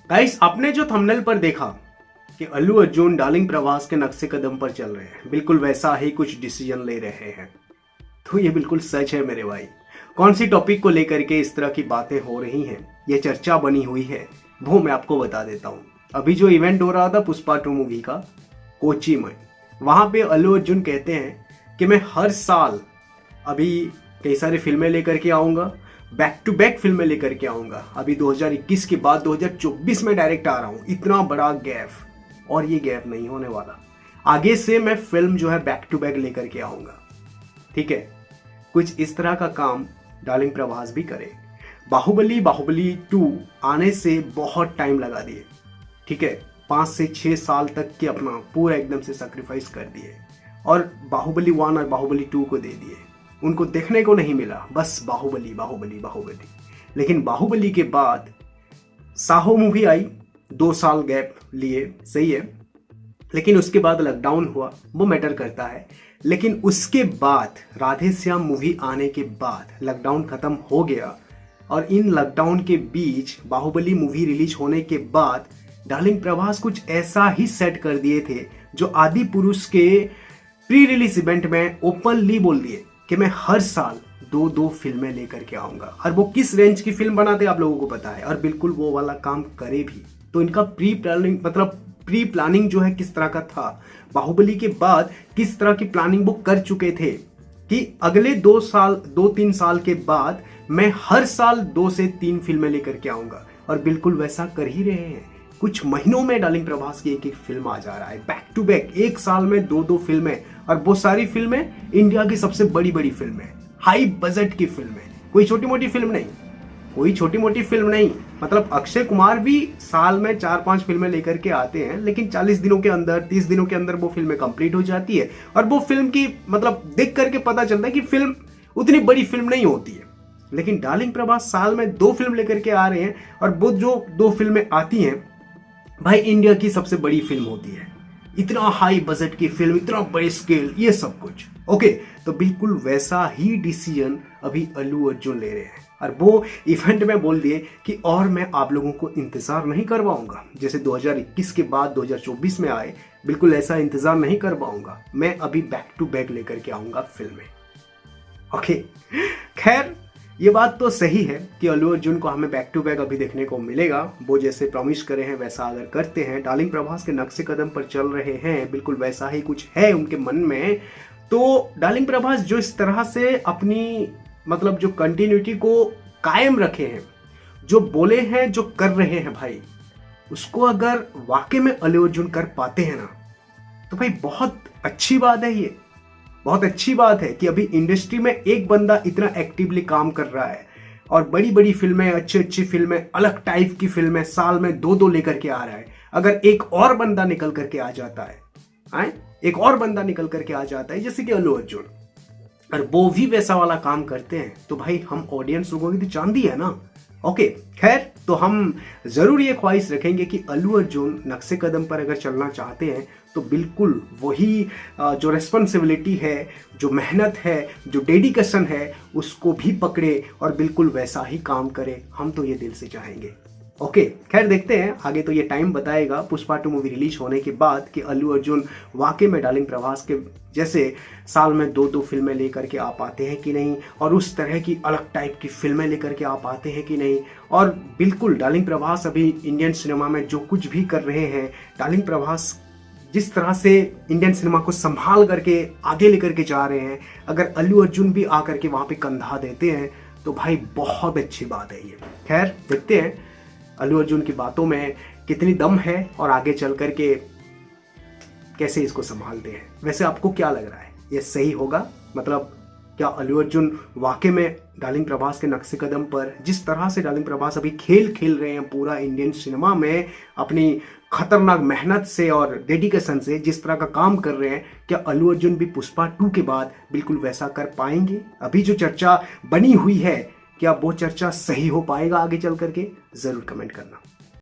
Guys, आपने जो thumbnail पर देखा कि अल्लू अर्जुन डार्लिंग प्रभास के नक्शे कदम पर चल रहे हैं, बिल्कुल वैसा ही कुछ डिसीजन ले रहे हैं, तो ये बिल्कुल सच है मेरे भाई। कौन सी टॉपिक को लेकर के इस तरह की बातें हो रही हैं, ये चर्चा बनी हुई है, वो मैं आपको बता देता हूँ। अभी जो इवेंट हो रहा था पुष्पा 2 मूवी का कोची में, वहां पे अल्लू अर्जुन कहते हैं कि मैं हर साल अभी कई सारी फिल्में लेकर के आऊंगा, बैक टू बैक फिल्में लेकर के आऊंगा। अभी 2021 के बाद 2024 में डायरेक्ट आ रहा हूं। इतना बड़ा गैप, और ये गैप नहीं होने वाला। आगे से मैं फिल्म जो है बैक टू बैक लेकर के आऊंगा। ठीक है, कुछ इस तरह का काम डार्लिंग प्रभास भी करे। बाहुबली 2 आने से बहुत टाइम लगा दिए। ठीक है, 5 से 6 साल तक के अपना पूरा एकदम से सैक्रिफाइस कर दिए और बाहुबली 1 और बाहुबली 2 को दे दिए। उनको देखने को नहीं मिला, बस बाहुबली बाहुबली बाहुबली। लेकिन बाहुबली के बाद साहो मूवी आई, 2 साल गैप लिए, सही है, लेकिन उसके बाद लॉकडाउन हुआ, वो मैटर करता है। लेकिन उसके बाद राधे श्याम मूवी आने के बाद लॉकडाउन खत्म हो गया, और इन लॉकडाउन के बीच बाहुबली मूवी रिलीज होने के बाद डार्लिंग प्रभास कुछ ऐसा ही सेट कर दिए थे जो आदि पुरुष के प्री रिलीज इवेंट में ओपनली बोल दिए कि मैं हर साल 2 फिल्में लेकर के आऊंगा। और वो किस रेंज की फिल्म बनाते आप लोगों को पता है, और बिल्कुल वो वाला काम करे भी। तो इनका प्री प्लानिंग जो है किस तरह का था, बाहुबली के बाद किस तरह की प्लानिंग वो कर चुके थे कि अगले 2-3 साल के बाद मैं हर साल 2 से 3 फिल्में लेकर के आऊंगा। और बिल्कुल वैसा कर ही रहे हैं। कुछ महीनों में डार्लिंग प्रभास की एक फिल्म आ जा रहा है, बैक टू बैक, एक साल में 2 फिल्में। और वो सारी फिल्में इंडिया की सबसे बड़ी फिल्में, हाई बजट की फिल्में, कोई छोटी मोटी फिल्म नहीं। मतलब अक्षय कुमार भी साल में 4-5 फिल्में लेकर के आते हैं, लेकिन 40 दिनों के अंदर, 30 दिनों के अंदर वो फिल्में कंप्लीट हो जाती है। और वो फिल्म की मतलब देख करके पता चलता है कि फिल्म उतनी बड़ी फिल्म नहीं होती है। लेकिन डार्लिंग प्रभास साल में 2 फिल्म लेकर के आ रहे हैं, और वो जो 2 फिल्में आती हैं भाई, इंडिया की सबसे बड़ी फिल्म होती है। इतना हाई बजट की फिल्म, इतना बड़े स्केल, ये सब कुछ। ओके, तो बिल्कुल वैसा ही डिसीजन अभी अल्लू अर्जुन ले रहे हैं, और वो इवेंट में बोल दिए कि और मैं आप लोगों को इंतजार नहीं करवाऊंगा, जैसे 2021 के बाद 2024 में आए, बिल्कुल ऐसा इंतजार नहीं करवाऊंगा। मैं अभी बैक टू बैक लेकर के आऊंगा फिल्में। ओके, खैर ये बात तो सही है कि अल्लू अर्जुन को हमें बैक टू बैक अभी देखने को मिलेगा। वो जैसे प्रॉमिस करे हैं वैसा अगर करते हैं, डार्लिंग प्रभास के नक्शे कदम पर चल रहे हैं, बिल्कुल वैसा ही कुछ है उनके मन में, तो डार्लिंग प्रभास जो इस तरह से अपनी मतलब जो कंटिन्यूटी को कायम रखे हैं, जो बोले हैं, जो कर रहे हैं भाई, उसको अगर वाकई में अल्लू अर्जुन कर पाते हैं ना, तो भाई बहुत अच्छी बात है। ये बहुत अच्छी बात है कि अभी इंडस्ट्री में एक बंदा इतना एक्टिवली काम कर रहा है, और बड़ी फिल्में, अच्छी फिल्में, अलग टाइप की फिल्में साल में 2 लेकर के आ रहा है। अगर एक और बंदा निकल करके आ जाता है, एक और बंदा निकल करके आ जाता है जैसे कि अल्लू अर्जुन, और वो भी वैसा वाला काम करते हैं, तो भाई हम ऑडियंस लोगों की तो चांदी है ना। ओके, खैर, तो हम जरूर ये ख्वाहिश रखेंगे कि अल्लू अर्जुन नक्शे कदम पर अगर चलना चाहते हैं तो बिल्कुल वही जो रेस्पॉन्सिबिलिटी है, जो मेहनत है, जो डेडिकेशन है, उसको भी पकड़े और बिल्कुल वैसा ही काम करे। हम तो ये दिल से चाहेंगे। ओके, खैर देखते हैं आगे, तो ये टाइम बताएगा पुष्पा 2 मूवी रिलीज होने के बाद कि अल्लू अर्जुन वाकई में डार्लिंग प्रभास के जैसे साल में 2 फिल्में लेकर के आ पाते हैं कि नहीं, और उस तरह की अलग टाइप की फिल्में लेकर के आ पाते हैं कि नहीं। और बिल्कुल डार्लिंग प्रभास अभी इंडियन सिनेमा में जो कुछ भी कर रहे हैं, डार्लिंग प्रभास जिस तरह से इंडियन सिनेमा को संभाल करके आगे लेकर के जा रहे हैं, अगर अल्लू अर्जुन भी आकर के वहाँ पे कंधा देते हैं तो भाई बहुत अच्छी बात है ये। खैर देखते हैं अल्लू अर्जुन की बातों में कितनी दम है, और आगे चल करके कैसे इसको संभालते हैं। वैसे आपको क्या लग रहा है, ये सही होगा? मतलब क्या अल्लू अर्जुन वाकई में डार्लिंग प्रभास के नक्शे कदम पर, जिस तरह से डार्लिंग प्रभास अभी खेल रहे हैं पूरा इंडियन सिनेमा में अपनी खतरनाक मेहनत से और डेडिकेशन से, जिस तरह का काम कर रहे हैं, क्या अल्लू अर्जुन भी पुष्पा 2 के बाद बिल्कुल वैसा कर पाएंगे? अभी जो चर्चा बनी हुई है, क्या वो चर्चा सही हो पाएगा आगे चल करके? जरूर कमेंट करना।